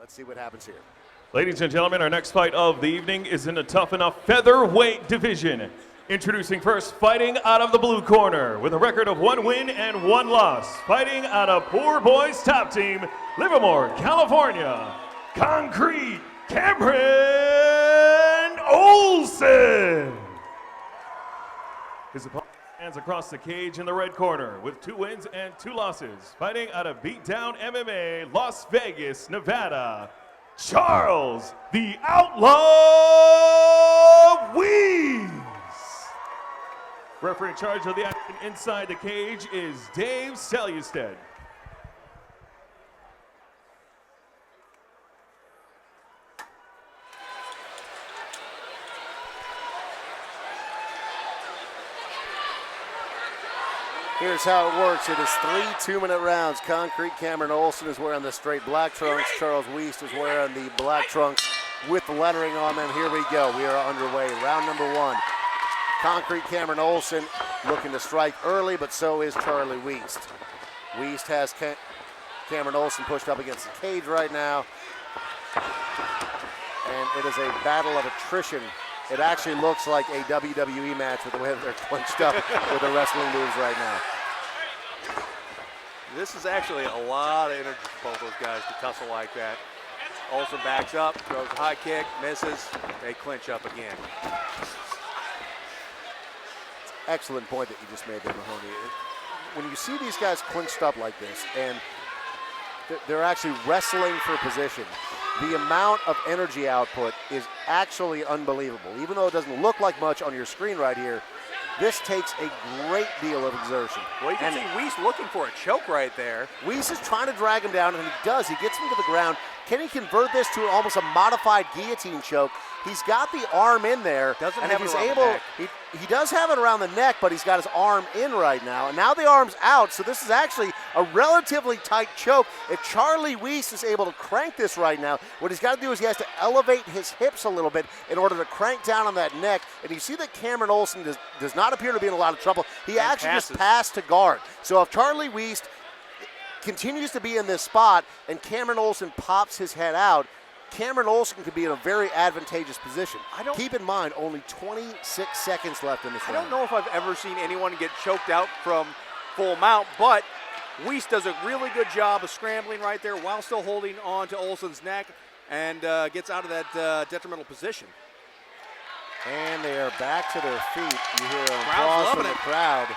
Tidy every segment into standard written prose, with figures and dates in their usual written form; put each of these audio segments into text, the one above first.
Let's see what happens here. Ladies and gentlemen, our next fight of the evening is in the Tuff-N-Uff featherweight division. Introducing first, fighting out of the blue corner with a record of 1 win and 1 loss. Fighting out of Poor Boys Top Team, Livermore, California, Concrete Cameron Olson. His opponent stands across the cage in the red corner with 2 wins and 2 losses. Fighting out of Beatdown MMA, Las Vegas, Nevada, Charles the Outlaw Weast. Referee in charge of the action inside the cage is Dave Selustad. Here's how it works. It is 3 2-minute rounds. Concrete Cameron Olson is wearing the straight black trunks. Charles Weast is wearing the black trunks with the lettering on them. Here we go. We are underway. Round number 1. Concrete Cameron Olson looking to strike early, but so is Charlie Weast. Weast has Cameron Olson pushed up against the cage right now. And it is a battle of attrition. It actually looks like a WWE match with the way that they're clenched up with the wrestling moves right now. This is actually a lot of energy for both those guys to tussle like that. Olson backs up, throws a high kick, misses, they clinch up again. Excellent point that you just made there, Mahoney. When you see these guys clinched up like this and they're actually wrestling for position, the amount of energy output is actually unbelievable. Even though it doesn't look like much on your screen right here, this takes a great deal of exertion. Well, you can see Weast looking for a choke right there. Weast is trying to drag him down, and he does. He gets him to the ground. Can he convert this to almost a modified guillotine choke? He's got the arm in there. Doesn't and have if it he's around able, the neck. he does have it around the neck, but he's got his arm in right now. And now the arm's out, so this is actually a relatively tight choke. If Charlie Weast is able to crank this right now, what he's got to do is he has to elevate his hips a little bit in order to crank down on that neck. And you see that Cameron Olson does not appear to be in a lot of trouble. He actually just passed to guard. So if Charlie Weast continues to be in this spot and Cameron Olson pops his head out, Cameron Olson could be in a very advantageous position. Keep in mind, only 26 seconds left in this round. I don't know if I've ever seen anyone get choked out from full mount, but Weast does a really good job of scrambling right there while still holding on to Olson's neck and gets out of that detrimental position. And they are back to their feet. You hear applause from the crowd.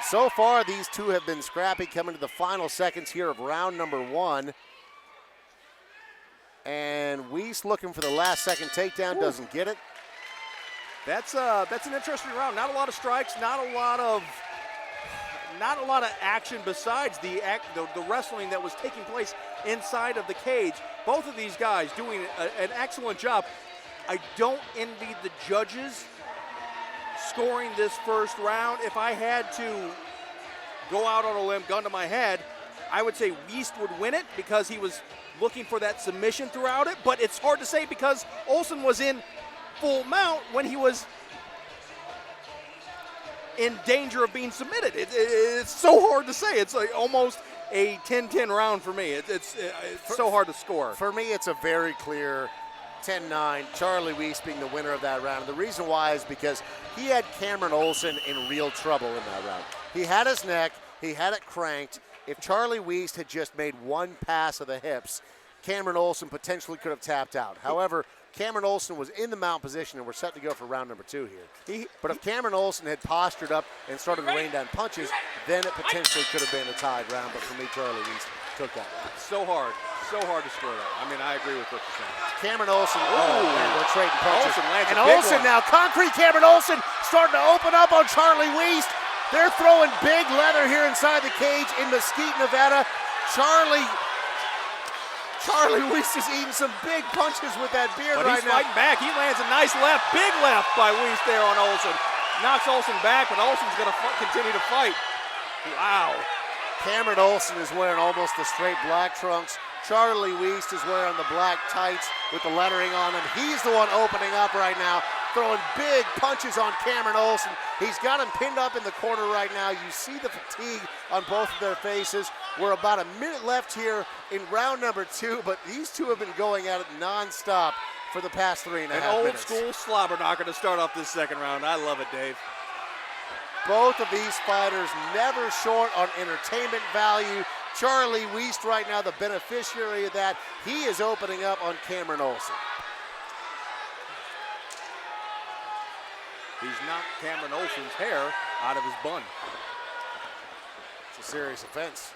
So far, these two have been scrappy coming to the final seconds here of round number 1. And Weast looking for the last second takedown, doesn't get it. That's an interesting round. Not a lot of strikes, not a lot of action besides the wrestling that was taking place inside of the cage. Both of these guys doing an excellent job. I don't envy the judges scoring this first round. If I had to go out on a limb, gun to my head, I would say Weast would win it because he was looking for that submission throughout it, but it's hard to say because Olson was in full mount when he was in danger of being submitted. It's so hard to say. It's like almost a 10-10 round for me. It's so hard to score. For me, it's a very clear 10-9, Charlie Weast being the winner of that round. And the reason why is because he had Cameron Olson in real trouble in that round. He had his neck, he had it cranked. If Charlie Weast had just made one pass of the hips, Cameron Olson potentially could have tapped out. However, Cameron Olson was in the mount position, and we're set to go for round number 2 here. But if Cameron Olson had postured up and started to rain down punches, then it potentially could have been a tied round. But for me, Charlie Weast took that round. So hard to score that. I mean, I agree with what you're saying. Cameron Olson, man, they're trading punches. Olson lands and a big Olson one. now, Concrete Cameron Olson starting to open up on Charlie Weast. They're throwing big leather here inside the cage in Mesquite, Nevada. Charlie Weast is eating some big punches with that beard but right now. He's fighting back. He lands a nice left, big left by Weast there on Olson. Knocks Olson back, but Olson's going to continue to fight. Wow. Cameron Olson is wearing almost the straight black trunks. Charlie Weast is wearing the black tights with the lettering on them. He's the one opening up right now. throwing big punches on Cameron Olson. He's got him pinned up in the corner right now. You see the fatigue on both of their faces. We're about a minute left here in round number 2, but these two have been going at it nonstop for the past 3.5 minutes. An old school slobber knocker to start off this second round. I love it, Dave. Both of these fighters never short on entertainment value. Charlie Weast right now the beneficiary of that. He is opening up on Cameron Olson. He's knocked Cameron Olson's hair out of his bun. It's a serious offense.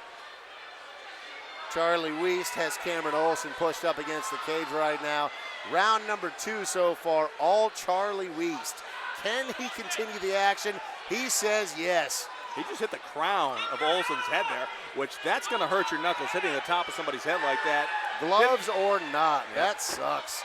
Charlie Weast has Cameron Olson pushed up against the cage right now. Round number 2 so far, all Charlie Weast. Can he continue the action? He says yes. He just hit the crown of Olson's head there, which that's going to hurt your knuckles, hitting the top of somebody's head like that. Gloves or not, that sucks.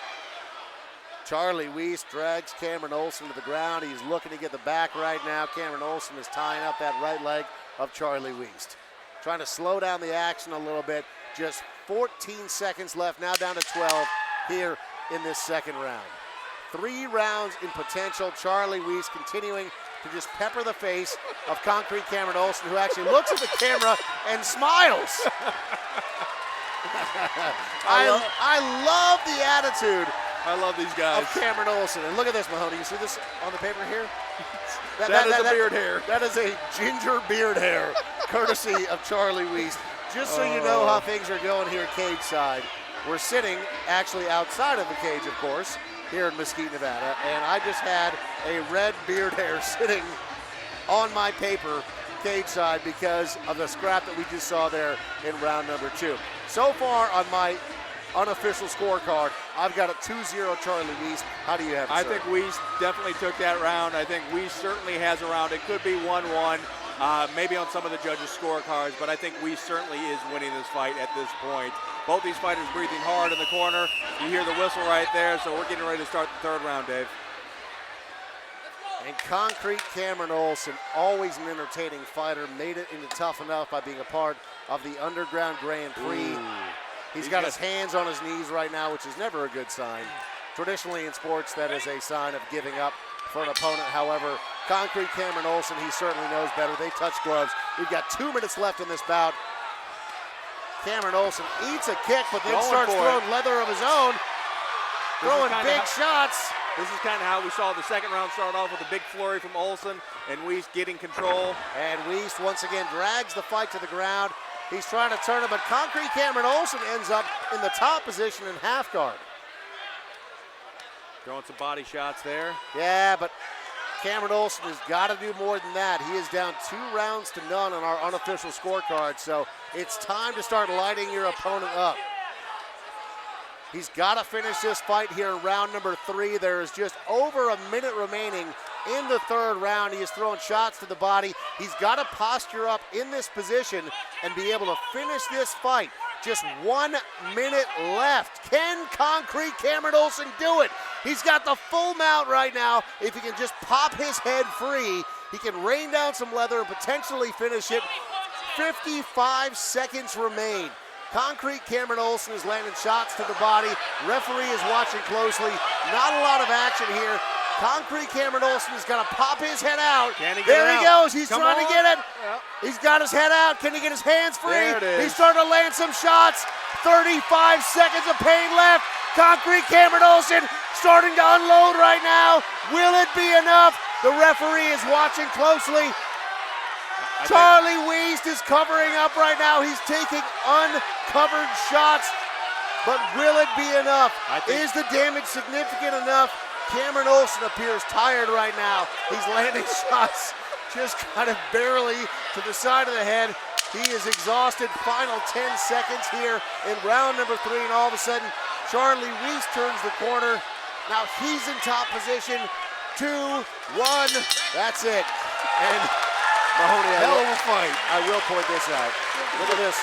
Charlie Weast drags Cameron Olson to the ground. He's looking to get the back right now. Cameron Olson is tying up that right leg of Charlie Weast. Trying to slow down the action a little bit. Just 14 seconds left, now down to 12 here in this second round. 3 rounds in potential. Charlie Weast continuing to just pepper the face of Concrete Cameron Olson, who actually looks at the camera and smiles. I love the attitude. I love these guys. Of Cameron Olson. And look at this, Mahoney. You see this on the paper here? That is a beard hair. That is a ginger beard hair, courtesy of Charlie Weast. Just so you know how things are going here cage side. We're sitting actually outside of the cage, of course, here in Mesquite, Nevada. And I just had a red beard hair sitting on my paper cage side because of the scrap that we just saw there in round number 2. So far on my unofficial scorecard, I've got a 2-0 Charlie Weast. How do you have it, I sir? think Weast definitely took that round. I think Weast certainly has a round. It could be 1-1, maybe on some of the judges' scorecards, but I think Weast certainly is winning this fight at this point. Both these fighters breathing hard in the corner. You hear the whistle right there, so we're getting ready to start the third round, Dave. And Concrete Cameron Olson, always an entertaining fighter, made it into Tuff-N-Uff by being a part of the Underground Grand Prix. He's got his hands on his knees right now, which is never a good sign. Traditionally in sports, that is a sign of giving up for an opponent. However, Concrete Cameron Olson, he certainly knows better. They touch gloves. We've got 2 minutes left in this bout. Cameron Olson eats a kick, but then starts throwing leather of his own, throwing big shots. This is kind of how we saw the second round start off with a big flurry from Olson and Weast getting control. And Weast once again drags the fight to the ground. He's trying to turn it, but Concrete Cameron Olson ends up in the top position in half guard. Throwing some body shots there. Yeah, but Cameron Olson has got to do more than that. He is down 2 rounds to none on our unofficial scorecard, so it's time to start lighting your opponent up. He's got to finish this fight here in round number 3. There is just over a minute remaining in the third round. He is throwing shots to the body. He's got to posture up in this position and be able to finish this fight. Just 1 minute left. Can Concrete Cameron Olson do it? He's got the full mount right now. If he can just pop his head free, he can rain down some leather and potentially finish it. 55 seconds remain. Concrete Cameron Olson is landing shots to the body. Referee is watching closely. Not a lot of action here. Concrete Cameron Olson has got to pop his head out. There he goes. He's trying to get it. Yep. He's got his head out. Can he get his hands free? There it is. He's starting to land some shots. 35 seconds of pain left. Concrete Cameron Olson starting to unload right now. Will it be enough? The referee is watching closely. Charlie Weast is covering up right now. He's taking uncovered shots, but will it be enough? Is the damage significant enough? Cameron Olson appears tired right now. He's landing shots just kind of barely to the side of the head. He is exhausted. Final 10 seconds here in round number 3, and all of a sudden, Charlie Weast turns the corner. Now he's in top position. 2, 1, that's it. And Mahoney, hell of a fight. I will point this out. Look at this.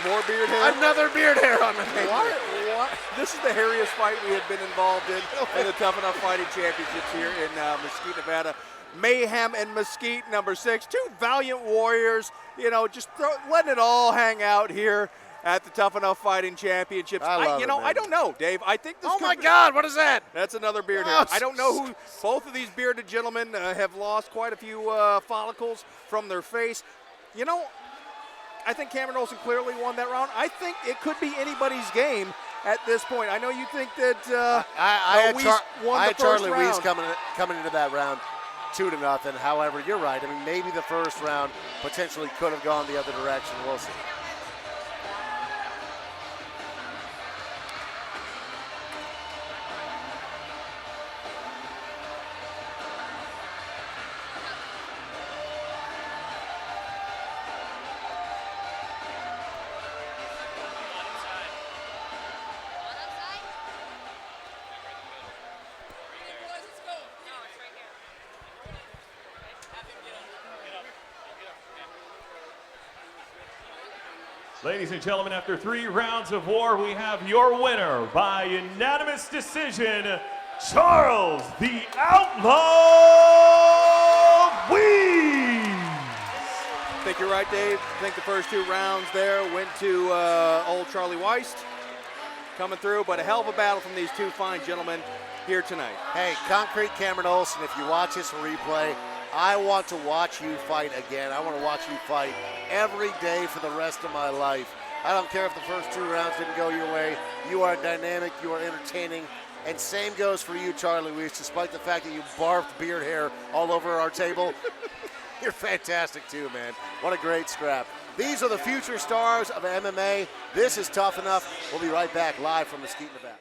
More beard hair. Another beard hair on the paper. What? This is the hairiest fight we had been involved in the Tuff-N-Uff Fighting Championships here in Mesquite, Nevada. Mayhem and Mesquite, number 6. 2 valiant warriors, you know, just letting it all hang out here. at the Tuff-N-Uff Fighting Championships. I love it, man. I don't know, Dave. I think this Oh could my be- God, what is that? That's another beard hair. Oh, I don't know who. Both of these bearded gentlemen have lost quite a few follicles from their face. I think Cameron Olson clearly won that round. I think it could be anybody's game at this point. I know you think that Weast won the first Charlie round. Weast coming into that round 2-0. However, you're right. I mean, maybe the first round potentially could have gone the other direction. We'll see. Ladies and gentlemen, after 3 rounds of war, we have your winner by unanimous decision, Charles the Outlaw Weast. I think you're right, Dave. I think the first 2 rounds there went to old Charlie Weist coming through, but a hell of a battle from these 2 fine gentlemen here tonight. Hey, Concrete Cameron Olson, if you watch this replay, I want to watch you fight again. I want to watch you fight every day for the rest of my life. I don't care if the first 2 rounds didn't go your way. You are dynamic, you are entertaining, and same goes for you, Charlie Weast, despite the fact that you barfed beard hair all over our table. You're fantastic too, man. What a great scrap. These are the future stars of MMA. This is Tuff-N-Uff. We'll be right back live from Mesquite, Nevada.